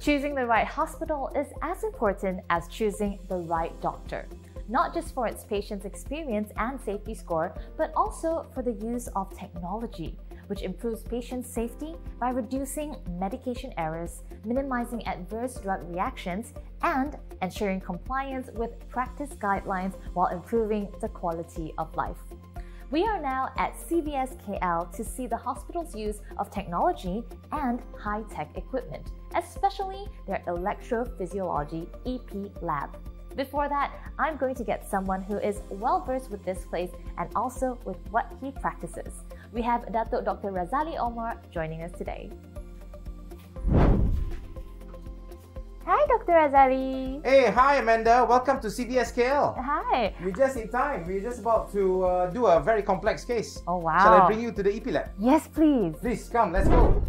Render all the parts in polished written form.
Choosing the right hospital is as important as choosing the right doctor, not just for its patient's experience and safety score, but also for the use of technology, which improves patient safety by reducing medication errors, minimizing adverse drug reactions, and ensuring compliance with practice guidelines while improving the quality of life. We are now at CVSKL to see the hospital's use of technology and high-tech equipment, especially their electrophysiology EP lab. Before that, I'm going to get someone who is well-versed with this place and also with what he practices. We have Datuk Dr. Razali Omar joining us today. Hi, Dr. Razali. Hey, hi Amanda. Welcome to CVSKL. Hi. We're just in time. We're just about to do a very complex case. Oh, wow. Shall I bring you to the EP lab? Yes, please. Please, come. Let's go.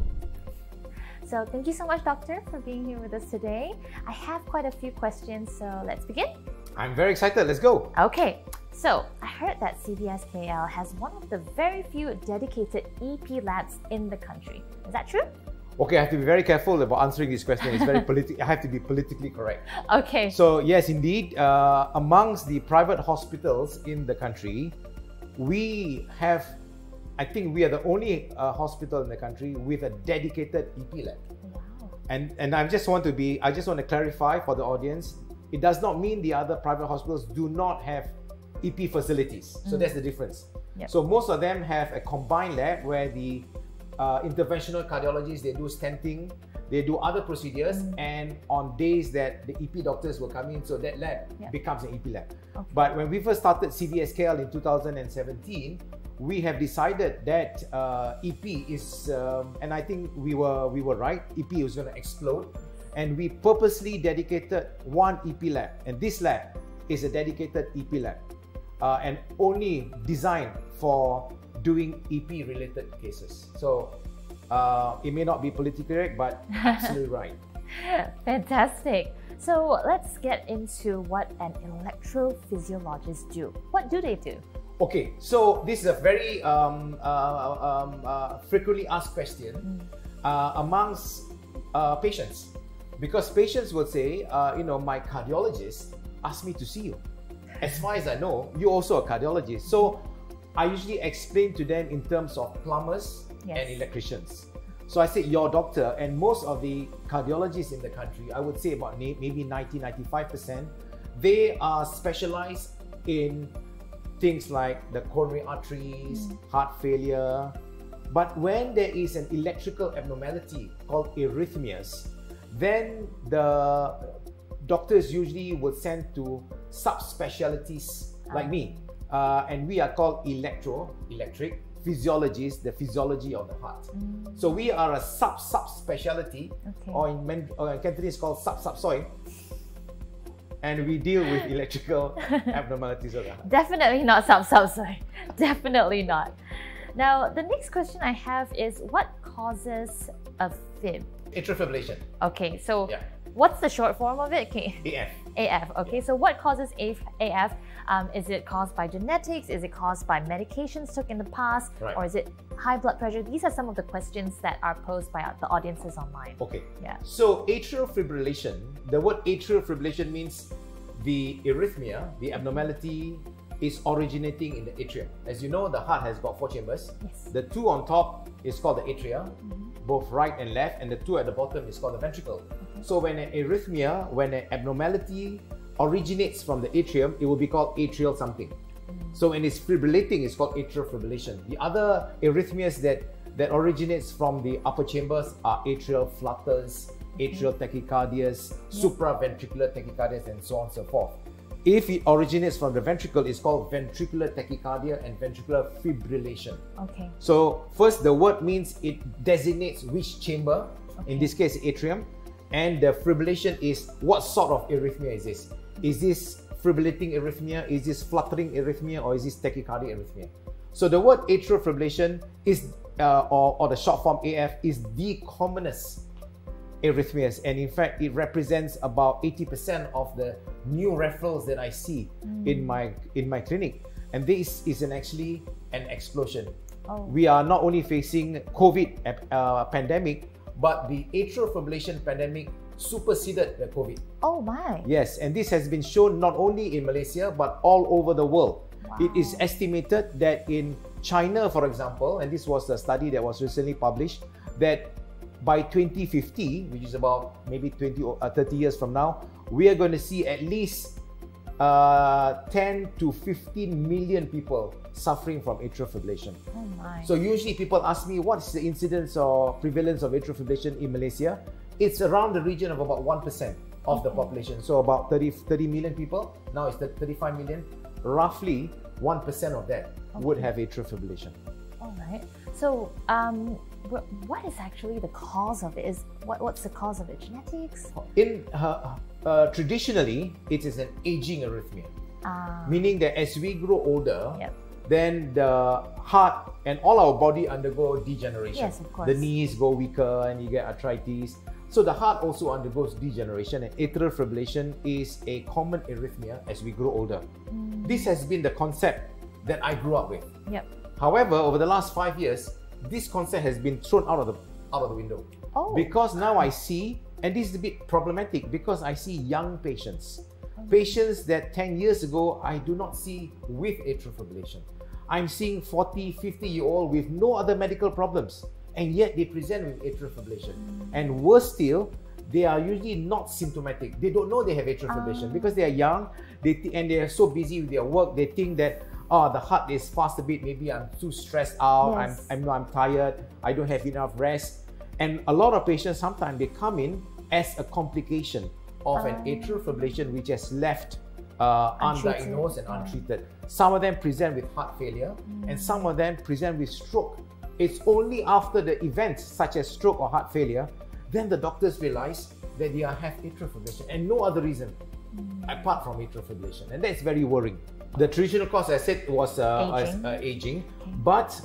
So thank you so much, Doctor, for being here with us today. I have quite a few questions, so let's begin. I'm very excited. Let's go. Okay. So I heard that CVSKL has one of the very few dedicated EP labs in the country. Is that true? Okay, I have to be very careful about answering this question. It's very I have to be politically correct. Okay. So yes, indeed, amongst the private hospitals in the country, we have, I think we are the only hospital in the country with a dedicated EP lab. Wow. And I just want to clarify for the audience, it does not mean the other private hospitals do not have EP facilities. So that's the difference. Yep. So most of them have a combined lab where the interventional cardiologists, they do stenting, they do other procedures, and on days that the EP doctors will come in, so that lab becomes an EP lab. Okay. But when we first started CVSKL in 2017, we have decided that EP is, and I think we were right, EP was going to explode, and we purposely dedicated one EP lab, and this lab is a dedicated EP lab, and only designed for doing EP related cases. So it may not be politically correct, but absolutely right. Fantastic. So let's get into what an electrophysiologist do. What do they do? Okay, so this is a very frequently asked question amongst patients, because patients will say, my cardiologist asked me to see you. As far as I know, you're also a cardiologist. So I usually explain to them in terms of plumbers and electricians. So I say your doctor, and most of the cardiologists in the country, I would say about maybe 90-95%, they are specialized in things like the coronary arteries, heart failure. But when there is an electrical abnormality called arrhythmias, then the doctors usually would send to subspecialties like me. And we are called electric physiologists, the physiology of the heart. So we are a sub-specialty, or in Cantonese called sub-soy, and we deal with electrical abnormalities of the heart. Definitely not sub-soy. Definitely not. Now, the next question I have is, what causes a fib? Atrial fibrillation. Okay, so what's the short form of it? Okay. AF. AF. Okay, so what causes AF? Is it caused by genetics? Is it caused by medications took in the past? Right. Or is it high blood pressure? These are some of the questions that are posed by the audiences online. Okay. Yeah. So atrial fibrillation, the word atrial fibrillation means the arrhythmia, the abnormality, is originating in the atrium. As you know, the heart has got 4 chambers. Yes. The 2 on top is called the atria, both right and left, and the 2 at the bottom is called the ventricle. So when an arrhythmia, when an abnormality originates from the atrium, it will be called atrial something. So when it's fibrillating, it's called atrial fibrillation. The other arrhythmias that originates from the upper chambers are atrial flutters, atrial tachycardias, supraventricular tachycardias, and so on and so forth. If it originates from the ventricle, it's called ventricular tachycardia and ventricular fibrillation. Okay. So first, the word means it designates which chamber, in this case atrium, and the fibrillation is what sort of arrhythmia is this? Is this fibrillating arrhythmia? Is this fluttering arrhythmia? Or is this tachycardic arrhythmia? So the word atrial fibrillation is, or the short form AF, is the commonest arrhythmias, and in fact it represents about 80% of the new referrals that I see in my clinic, and this is actually an explosion. We are not only facing COVID pandemic, but the atrial fibrillation pandemic superseded the COVID. Oh my. Yes, and this has been shown not only in Malaysia but all over the world. Wow. It is estimated that in China, for example, and this was a study that was recently published, that by 2050, which is about maybe 20 or 30 years from now, we are going to see at least 10 to 15 million people suffering from atrial fibrillation. Oh my. So usually people ask me, what's the incidence or prevalence of atrial fibrillation in Malaysia? It's around the region of about 1% of the population. So about 30 million people. Now it's 35 million. Roughly 1% of that would have atrial fibrillation. All right. So what is actually the cause of it? What's the cause of it? Genetics? Traditionally, it is an aging arrhythmia. Meaning that as we grow older, then the heart and all our body undergo degeneration. Yes, of course. The knees go weaker and you get arthritis. So the heart also undergoes degeneration, and atrial fibrillation is a common arrhythmia as we grow older. This has been the concept that I grew up with. However, over the last 5 years, this concept has been thrown out of the window. Because now I see, and this is a bit problematic, because I see young patients. Patients that 10 years ago I do not see with atrial fibrillation. I'm seeing 40, 50-year-old with no other medical problems, and yet they present with atrial fibrillation. And worse still, they are usually not symptomatic. They don't know they have atrial fibrillation because they are young, and they are so busy with their work. They think that, oh, the heart is fast a bit, maybe I'm too stressed out, I'm tired, I don't have enough rest. And a lot of patients, sometimes they come in as a complication of an atrial fibrillation which has left undiagnosed and untreated. Some of them present with heart failure, and some of them present with stroke. It's only after the events such as stroke or heart failure, then the doctors realize that they have atrial fibrillation and no other reason apart from atrial fibrillation, and that's very worrying. The traditional cause, as I said, was aging, but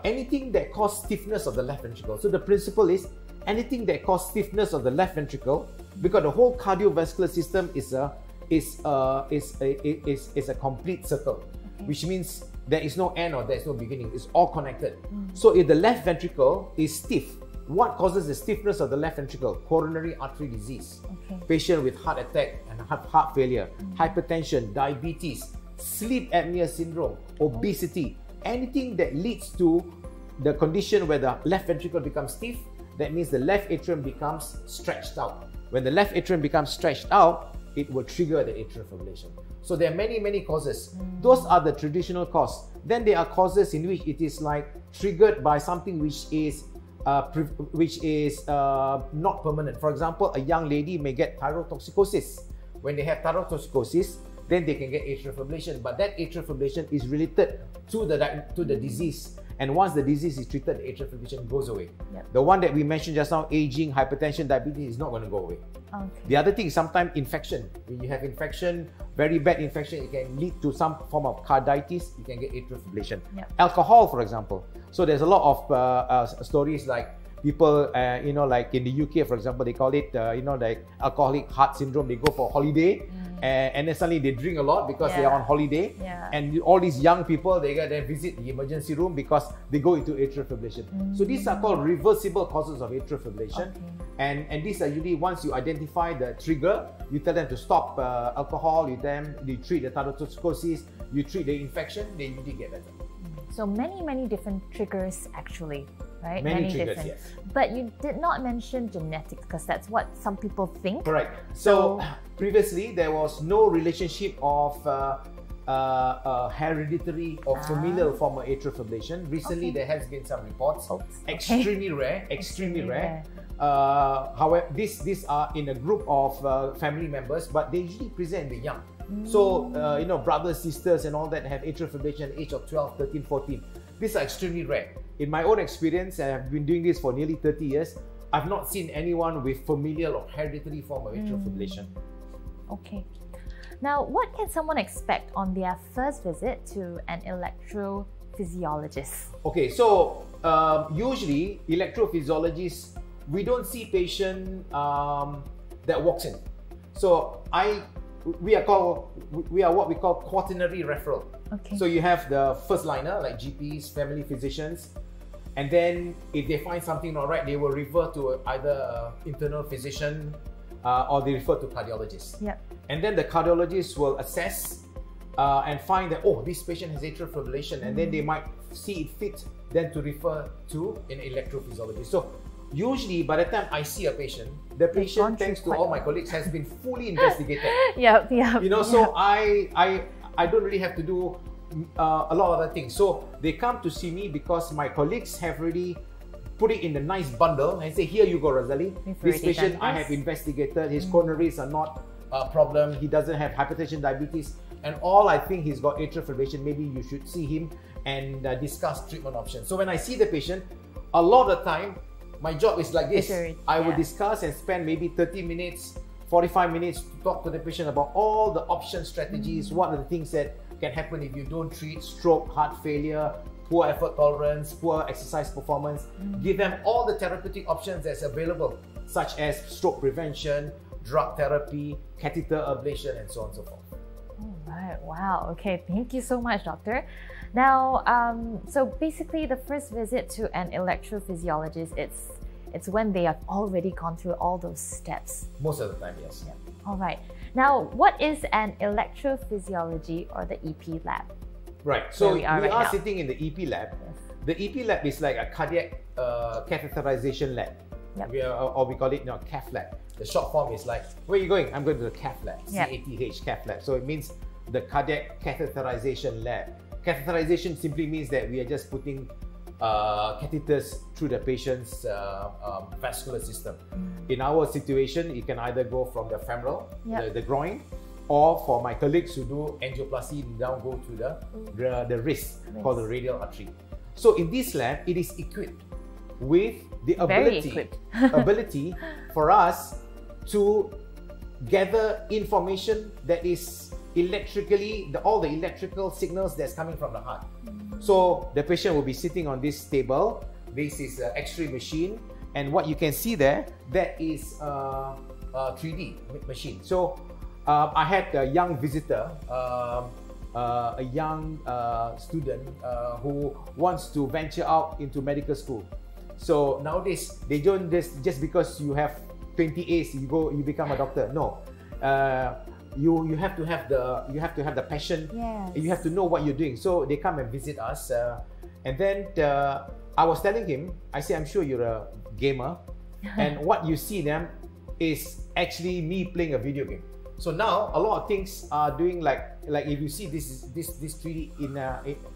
anything that causes stiffness of the left ventricle. So the principle is anything that causes stiffness of the left ventricle, because the whole cardiovascular system is a complete circle, which means there is no end or there is no beginning. It's all connected. So if the left ventricle is stiff, what causes the stiffness of the left ventricle? Coronary artery disease, patient with heart attack and heart failure, hypertension, diabetes, sleep apnea syndrome, obesity, anything that leads to the condition where the left ventricle becomes stiff, that means the left atrium becomes stretched out. When the left atrium becomes stretched out, it will trigger the atrial fibrillation. So there are many causes. Those are the traditional causes. Then there are causes in which it is like triggered by something which is not permanent. For example, a young lady may get thyrotoxicosis. When they have thyrotoxicosis, then they can get atrial fibrillation. But that atrial fibrillation is related to the disease. And once the disease is treated, the atrial fibrillation goes away. The one that we mentioned just now, aging, hypertension, diabetes, is not going to go away. The other thing is sometimes infection. When you have infection, very bad infection, it can lead to some form of carditis. You can get atrial fibrillation. Alcohol, for example. So there's a lot of stories like people, like in the UK, for example, they call it, like alcoholic heart syndrome. They go for holiday, and then suddenly they drink a lot because they are on holiday. And all these young people, they visit the emergency room because they go into atrial fibrillation. So these are called reversible causes of atrial fibrillation. And these are usually, once you identify the trigger, you tell them to stop alcohol, you treat the thyrotoxicosis, you treat the infection, they usually get better. So many different triggers actually, right? Many triggers, yes. But you did not mention genetics, because that's what some people think. Correct. So previously there was no relationship of hereditary or familial form of atrial fibrillation. Recently there has been some reports. Extremely rare. However, these are in a group of family members, but they usually present in the young. So, brothers, sisters and all that have atrial fibrillation at the age of 12, 13, 14. These are extremely rare. In my own experience, and I've been doing this for nearly 30 years, I've not seen anyone with familial or hereditary form of atrial fibrillation. Okay. Now, what can someone expect on their first visit to an electrophysiologist? Okay, so usually electrophysiologists, we don't see patient that walks in. So we are what we call quaternary referral. So you have the first liner like GPs, family physicians, And then if they find something not right, they will refer to either internal physician or they refer to cardiologist. Yep. And then the cardiologist will assess and find that, oh, this patient has atrial fibrillation, and then they might see it fit then to refer to an electrophysiologist. So usually by the time I see a patient, the patient, thanks to all my colleagues, has been fully investigated. Yeah. You know, so I don't really have to do a lot of other things. So they come to see me because my colleagues have already put it in a nice bundle and say, here you go, Razali. This patient I have investigated, his coronaries are not a problem, he doesn't have hypertension, diabetes, and all I think he's got atrial fibrillation. Maybe you should see him and discuss treatment options. So when I see the patient, a lot of the time, my job is like this. I will discuss and spend maybe 30 minutes, 45 minutes to talk to the patient about all the option strategies, what are the things that can happen if you don't treat stroke, heart failure, poor effort tolerance, poor exercise performance. Give them all the therapeutic options that's available, such as stroke prevention, drug therapy, catheter ablation, and so on and so forth. All right. Wow. Okay. Thank you so much, doctor. Now, so basically the first visit to an electrophysiologist, it's when they have already gone through all those steps. Most of the time, yes. Yeah. All right. Now, what is an electrophysiology or the EP lab? Right. So we are right sitting in the EP lab. Yes. The EP lab is like a cardiac catheterization lab. Yep. Or we call it cath lab. The short form is like, where are you going? I'm going to the cath lab. Yep. CATH, cath lab. So it means the cardiac catheterization lab. Catheterization simply means that we are just putting catheters through the patient's vascular system. In our situation, you can either go from the femoral, the groin, or for my colleagues who do angioplasty, now go to the wrist, called the radial artery. So in this lab, it is equipped with the ability for us to gather information that is electrically, all the electrical signals that's coming from the heart. So the patient will be sitting on this table. This is an X-ray machine, and what you can see there, that is a 3D machine. So I had a young visitor, a young student who wants to venture out into medical school. So nowadays they don't just because you have 20 A's you become a doctor. No, you have to have the passion. Yes. You have to know what you're doing. So they come and visit us, and then I was telling him, I say, I'm sure you're a gamer, and what you see them is actually me playing a video game. So now a lot of things are doing like if you see this 3D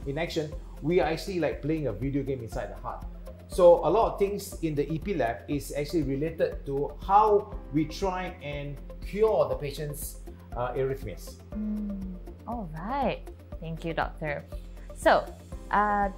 in action, we are actually like playing a video game inside the heart. So a lot of things in the EP lab is actually related to how we try and cure the patient's arrhythmias. All right. Thank you, doctor. So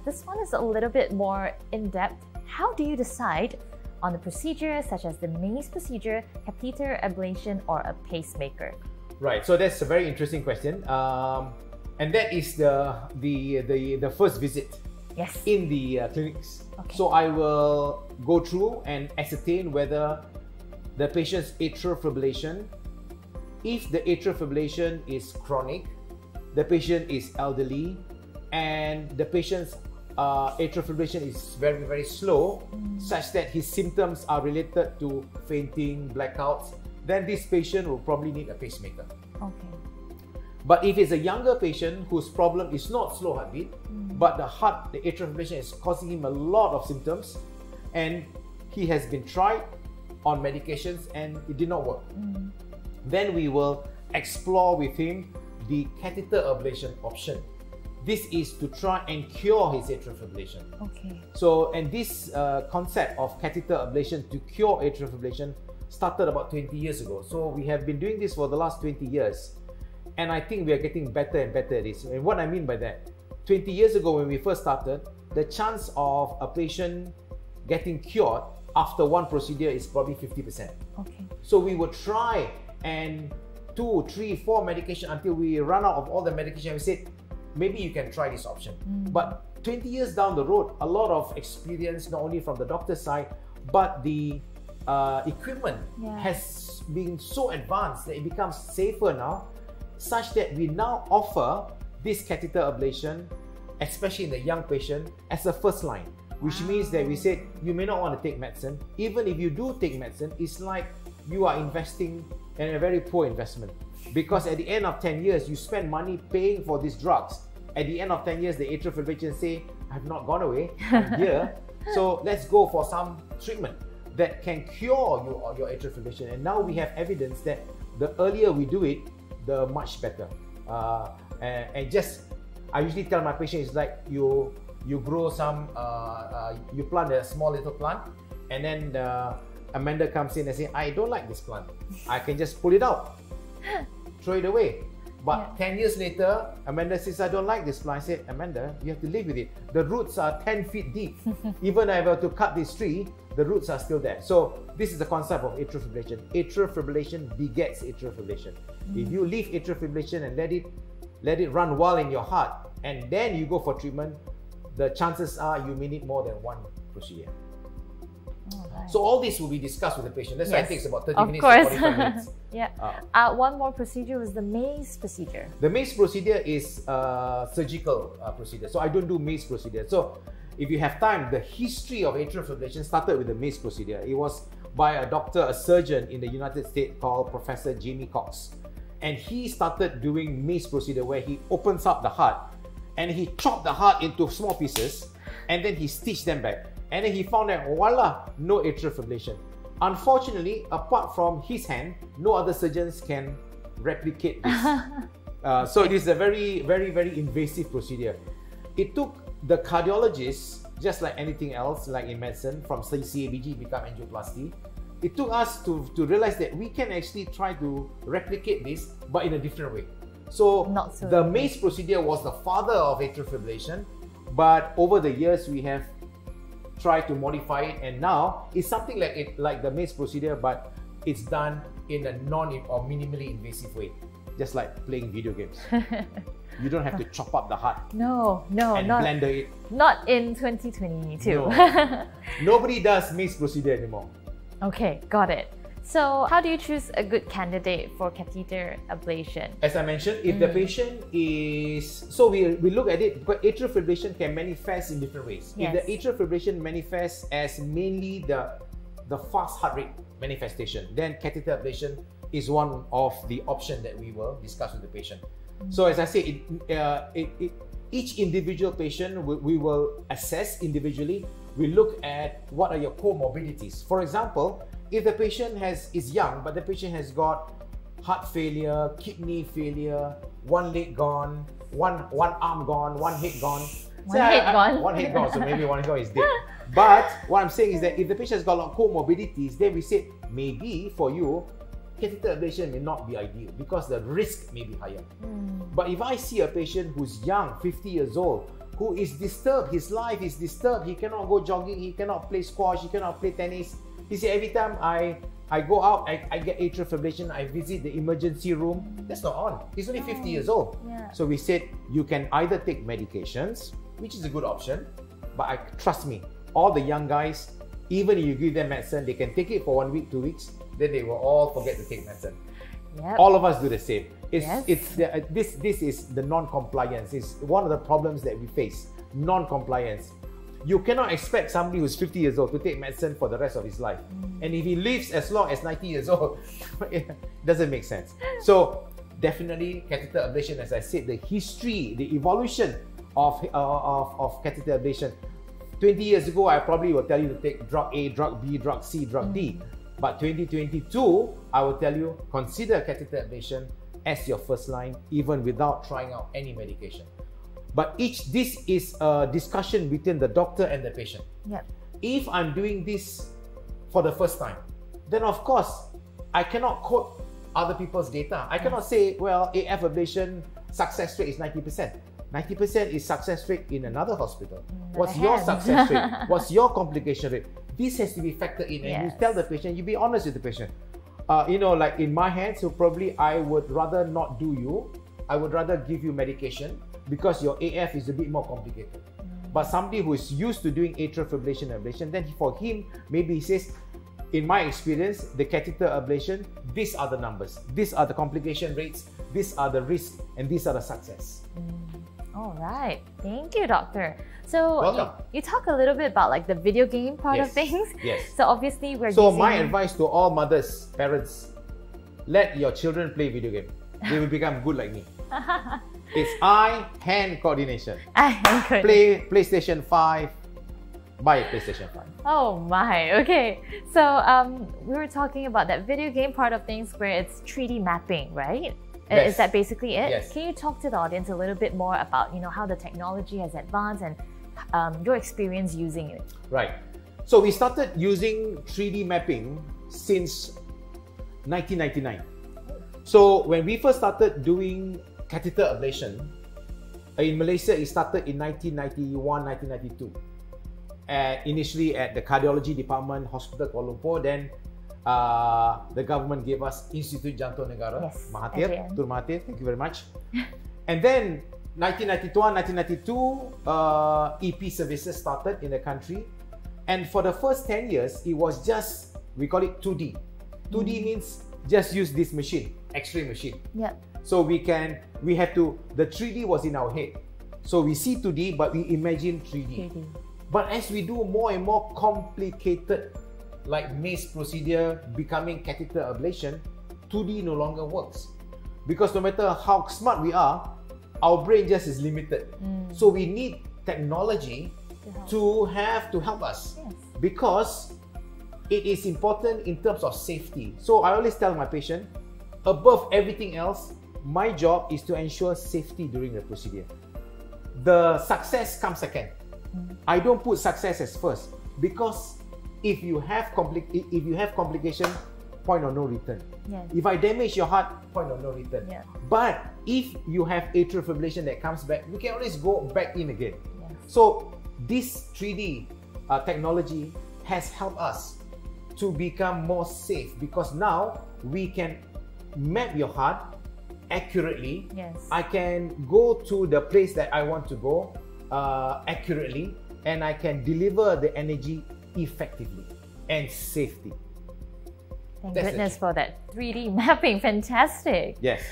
this one is a little bit more in-depth. How do you decide on the procedure such as the maze procedure, catheter ablation, or a pacemaker? Right. So that's a very interesting question, and that is the first visit. Yes. In the clinics. Okay. So I will go through and ascertain whether the patient's atrial fibrillation, if the atrial fibrillation is chronic, the patient is elderly, and the patient's atrial fibrillation is very, very slow, such that his symptoms are related to fainting, blackouts, then this patient will probably need a pacemaker. Okay. But if it's a younger patient whose problem is not slow heartbeat, but the atrial fibrillation is causing him a lot of symptoms, and he has been tried on medications and it did not work, then we will explore with him the catheter ablation option. This is to try and cure his atrial fibrillation. Okay. So, and this concept of catheter ablation to cure atrial fibrillation started about 20 years ago. So we have been doing this for the last 20 years. And I think we are getting better and better at this. And what I mean by that, 20 years ago when we first started, the chance of a patient getting cured after one procedure is probably 50%. Okay. So we would try and 2, 3, 4 medication until we run out of all the medication, and we said, maybe you can try this option. But 20 years down the road, a lot of experience, not only from the doctor's side, but the equipment has been so advanced that it becomes safer now, such that we now offer this catheter ablation, especially in the young patient, as a first line. which means that we said you may not want to take medicine. Even if you do take medicine, it's like you are investing in a very poor investment, because at the end of 10 years, you spend money paying for these drugs. At the end of 10 years, the atrial fibrillation say, I've not gone away, I'm here. So let's go for some treatment that can cure your atrial fibrillation. And now we have evidence that the earlier we do it, the much better. And just, I usually tell my patients, it's like you grow some, you plant a small little plant, and then Amanda comes in and says, I don't like this plant. I can just pull it out, throw it away. But 10 years later, Amanda says, I don't like this plant. I said, Amanda, you have to live with it. The roots are 10 feet deep. Even if I were to cut this tree, the roots are still there. So this is the concept of atrial fibrillation. Atrial fibrillation begets atrial fibrillation. If you leave atrial fibrillation and let it run wild in your heart, and then you go for treatment, the chances are you may need more than one procedure. Right. So all this will be discussed with the patient. That's why it takes about 30 of minutes course. to 45 minutes. One more procedure was the maze procedure. The maze procedure is a surgical procedure. So I don't do maze procedure. So if you have time, the history of atrial fibrillation started with the maze procedure. It was by a surgeon in the United States called Professor Jamie Cox. And he started doing maze procedure where he opens up the heart and he chopped the heart into small pieces and then he stitched them back. And then he found that, voila, no atrial fibrillation. Unfortunately, apart from his hand, no other surgeons can replicate this. So it is a very, very, very invasive procedure. It took the cardiologist, just like anything else, like in medicine, from CABG become angioplasty. It took us to realize that we can actually try to replicate this, but in a different way. So the maze procedure was the father of atrial fibrillation, but over the years we have tried to modify it, and now it's something like the maze procedure, but it's done in a or minimally invasive way, just like playing video games. You don't have to chop up the heart. And blender it. Not in 2022. No. Nobody does maze procedure anymore. Okay, got it. So how do you choose a good candidate for catheter ablation? As I mentioned, if the patient is... So we look at it, but atrial fibrillation can manifest in different ways. Yes. If the atrial fibrillation manifests as mainly the fast heart rate manifestation, then catheter ablation is one of the options that we will discuss with the patient. So as I say, each individual patient we will assess individually. We look at what are your comorbidities. For example, if the patient is young, but the patient has got heart failure, kidney failure, one leg gone, one arm gone, one head gone. One head gone, so maybe one head gone is dead. But what I'm saying is that if the patient has got a lot of comorbidities, then we say maybe for you, catheter ablation may not be ideal because the risk may be higher. But if I see a patient who's young, 50 years old, who is disturbed, his life is disturbed, he cannot go jogging, he cannot play squash, he cannot play tennis. You see, every time I go out, I get atrial fibrillation, I visit the emergency room, that's not on. He's only 50 years old. So we said, you can either take medications, which is a good option, but trust me, all the young guys, even if you give them medicine, they can take it for 1 week, 2 weeks, then they will all forget to take medicine. All of us do the same. This is the non-compliance. It's one of the problems that we face, non-compliance. You cannot expect somebody who's 50 years old to take medicine for the rest of his life. And if he lives as long as 90 years old, it doesn't make sense. So definitely catheter ablation, as I said, the history, the evolution of catheter ablation. 20 years ago, I probably will tell you to take drug A, drug B, drug C, drug D. But 2022, I will tell you, consider catheter ablation as your first line, even without trying out any medication. But this is a discussion between the doctor and the patient. If I'm doing this for the first time, then of course, I cannot quote other people's data. I cannot say, well, AF ablation success rate is 90%. 90% is success rate in another hospital. What's your success rate? What's your complication rate? This has to be factored in, and you tell the patient, you be honest with the patient. Like in my hands, so probably I would rather not do you. I would rather give you medication because your AF is a bit more complicated. But somebody who is used to doing atrial fibrillation ablation, then for him, maybe he says, in my experience, the catheter ablation, these are the numbers, these are the complication rates, these are the risks, and these are the success. All right. Thank you, doctor. So Welcome. you talk a little bit about like the video game part of Yes. things. Yes. So obviously we're So using... my advice to all mothers, parents, let your children play video game. They will become good like me. It's eye-hand coordination. Play PlayStation 5. Buy a PlayStation 5. Oh my, okay. So we were talking about that video game part of things where it's 3D mapping, right? Yes. Is that basically it? Yes. Can you talk to the audience a little bit more about how the technology has advanced and your experience using it? Right. So we started using 3D mapping since 1999. So when we first started doing catheter ablation in Malaysia, it started in 1991, 1992. Initially at the Cardiology Department, Hospital Kuala Lumpur. Then the government gave us Institut Jantung Negara, Yes, Mahathir, Andrea. Dr. Mahathir, thank you very much. And then 1991, 1992, EP services started in the country. And for the first 10 years, it was just, we call it 2D. 2D means just use this machine, X-ray machine. Yeah. So the 3D was in our head. So we see 2D, but we imagine 3D. But as we do more and more complicated, like MACE procedure becoming catheter ablation, 2D no longer works. Because no matter how smart we are, our brain just is limited. So we need technology to help us. Yes. Because it is important in terms of safety. So I always tell my patient, above everything else, my job is to ensure safety during the procedure. The success comes second. I don't put success as first, because if you have complication, point of no return. Yes. If I damage your heart, point of no return. Yeah. But if you have atrial fibrillation that comes back, we can always go back in again. Yes. So this 3D technology has helped us to become more safe, because now we can map your heart accurately. Yes. I can go to the place that I want to go accurately, and I can deliver the energy effectively and safely. Thank That's goodness it. for that 3D mapping. Fantastic. Yes.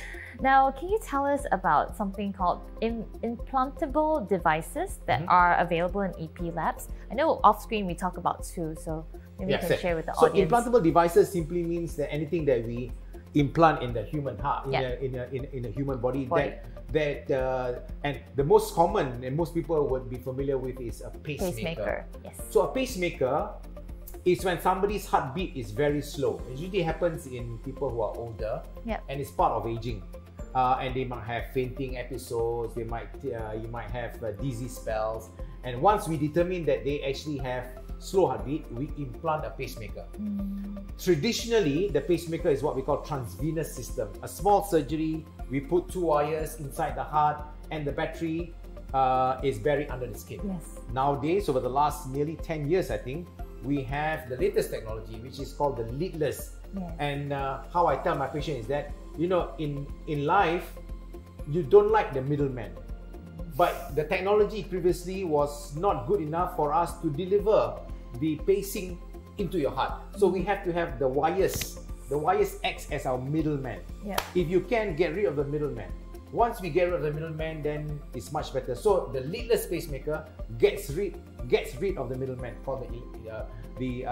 Now, can you tell us about something called implantable devices that are available in EP labs? I know off screen we talk about two, so maybe you can share with the So audience. implantable devices simply means that anything that we implant in the human heart, in a human body. And the most common and most people would be familiar with is a pacemaker. Yes. So a pacemaker is when somebody's heartbeat is very slow. It usually happens in people who are older, and it's part of aging. And they might have fainting episodes. They might you might have dizzy spells. And once we determine that they actually have slow heartbeat, we implant a pacemaker. Traditionally, the pacemaker is what we call transvenous system. A small surgery, we put 2 wires inside the heart, and the battery is buried under the skin. Yes. Nowadays, over the last nearly 10 years, I think, we have the latest technology, which is called the leadless. Yes. And how I tell my patient is that, in life, you don't like the middleman. But the technology previously was not good enough for us to deliver the pacing into your heart. So we have to have the wires. The wires acts as our middleman. Yeah. If you can get rid of the middleman. Once we get rid of the middleman, then it's much better. So the leadless pacemaker gets rid of the middleman, called the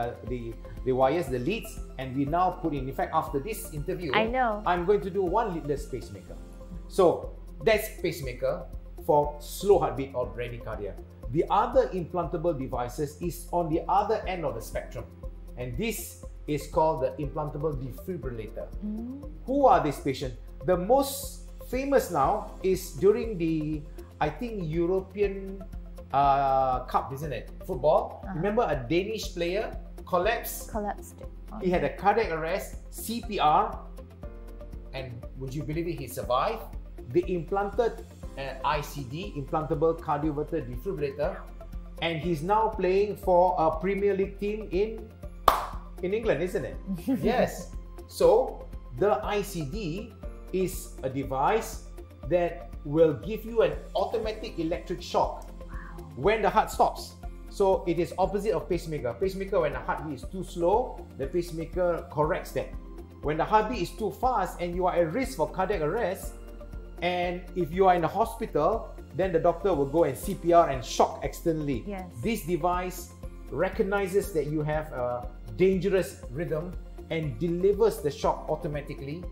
wires, the leads, and we now put in fact, after this interview, I'm going to do one leadless pacemaker. So that's pacemaker for slow heartbeat or bradycardia. The other implantable devices is on the other end of the spectrum, and this is called the implantable defibrillator. Who are these patients? The most famous now is during the, I think, European Cup, isn't it? Football. Remember a Danish player collapsed? Okay. He had a cardiac arrest, CPR, and would you believe it, he survived? They implanted an ICD, implantable cardioverter defibrillator, and he's now playing for a Premier League team in England, isn't it? Yes. So the ICD is a device that will give you an automatic electric shock when the heart stops. So it is opposite of pacemaker. Pacemaker, when the heartbeat is too slow, the pacemaker corrects that. When the heartbeat is too fast and you are at risk for cardiac arrest, And if you are in a hospital, then the doctor will go and CPR and shock externally. Yes. This device recognizes that you have a dangerous rhythm and delivers the shock automatically,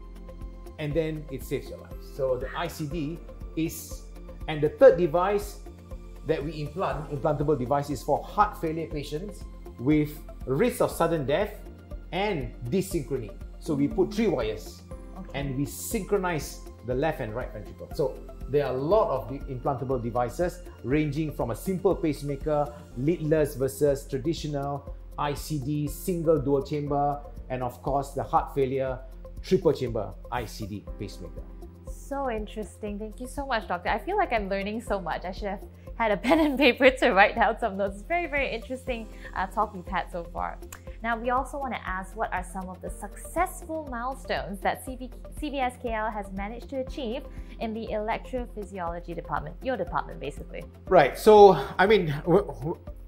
and then it saves your life. So the ICD is, and the third device that we implantable device, is for heart failure patients with risk of sudden death and desynchrony. So we put 3 wires and we synchronize the left and right ventricle. So there are a lot of implantable devices ranging from a simple pacemaker, leadless versus traditional, ICD, single dual chamber, and of course the heart failure triple chamber ICD pacemaker. So interesting. Thank you so much, Doctor. I feel like I'm learning so much. I should have had a pen and paper to write down some notes. Very, very interesting talk we've had so far. Now, we also want to ask, what are some of the successful milestones that CVSKL has managed to achieve in the electrophysiology department, your department basically? Right. So, I mean,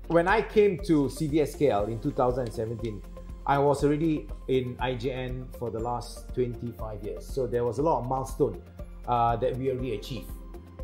when I came to CVSKL in 2017, I was already in IJN for the last 25 years. So there was a lot of milestone that we already achieved.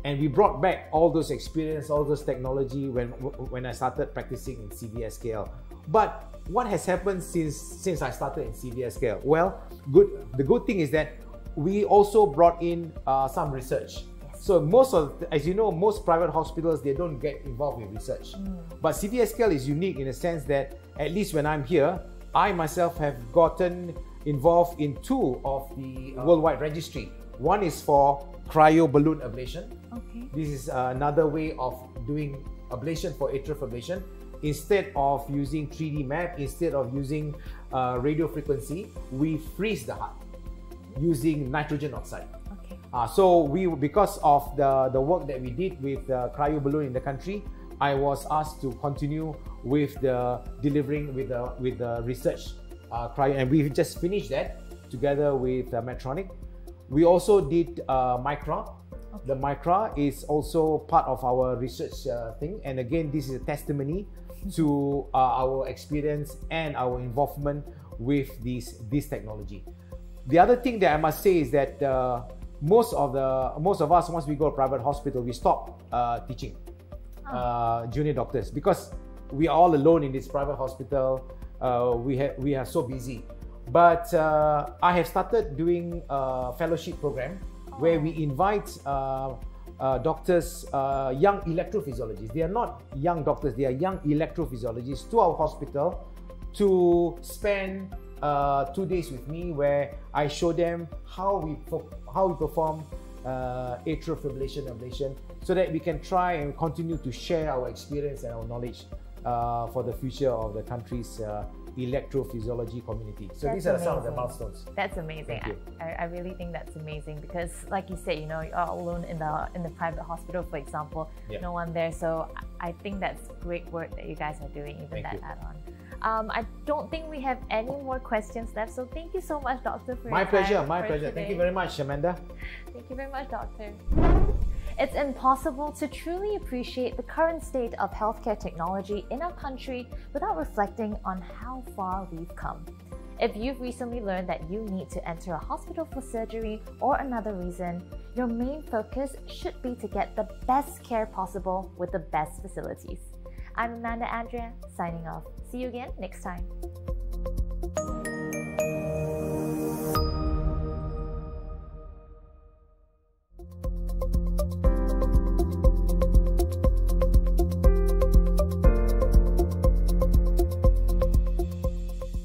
And we brought back all those experience, all those technology when I started practicing in CVSKL. But what has happened since I started in CVSKL? Well, the good thing is that we also brought in some research. So as you know, most private hospitals, they don't get involved in research. But CVSKL is unique in the sense that, at least when I'm here, I myself have gotten involved in 2 of the worldwide registry. One is for cryo balloon ablation. Okay. This is another way of doing ablation for atrial fibrillation. Instead of using 3D map, instead of using radio frequency, we freeze the heart using nitrogen oxide. Okay. So because of the work that we did with the cryo balloon in the country, I was asked to continue with the delivering with the research cryo, and we've just finished that together with Medtronic. We also did Micra. The Micra is also part of our research thing, and again, this is a testimony to our experience and our involvement with this technology. The other thing that I must say is that most of us, once we go to private hospital, we stop teaching junior doctors, because we are all alone in this private hospital. We are so busy. But I have started doing a fellowship program where we invite doctors, young electrophysiologists. They are not young doctors, they are young electrophysiologists to our hospital to spend 2 days with me, where I show them how we perform atrial fibrillation ablation, so that we can try and continue to share our experience and our knowledge for the future of the country's electrophysiology community. So these are some of the milestones. That's amazing. I really think that's amazing, because like you said, you know, you're all alone in the private hospital, for example, no one there. So I think that's great work that you guys are doing, even that add-on. I don't think we have any more questions left, so thank you so much, Doctor, for your time. My pleasure. Thank you very much, Amanda. Thank you very much, Doctor. It's impossible to truly appreciate the current state of healthcare technology in our country without reflecting on how far we've come. If you've recently learned that you need to enter a hospital for surgery or another reason, your main focus should be to get the best care possible with the best facilities. I'm Andrea, signing off. See you again next time.